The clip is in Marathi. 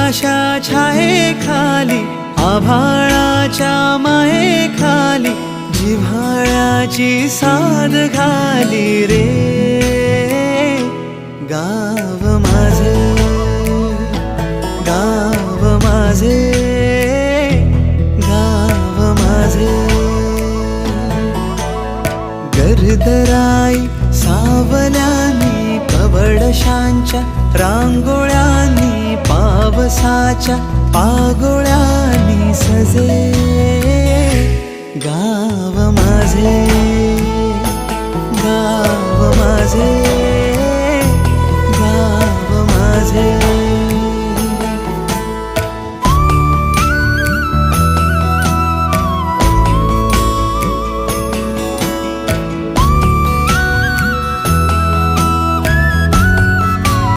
उन्हाच्या छायेखाली आभाळाच्या मायेखाली जिव्हाळ्याची साद घाली रे गाव माझे, गाव माझे, गाव माझे. गर्दराई सावल्यानी कवडशांच्या रांगोळ्यांनी पावसाच्या पागोळ्यांनी सजे गाव माझे, गाव माझे.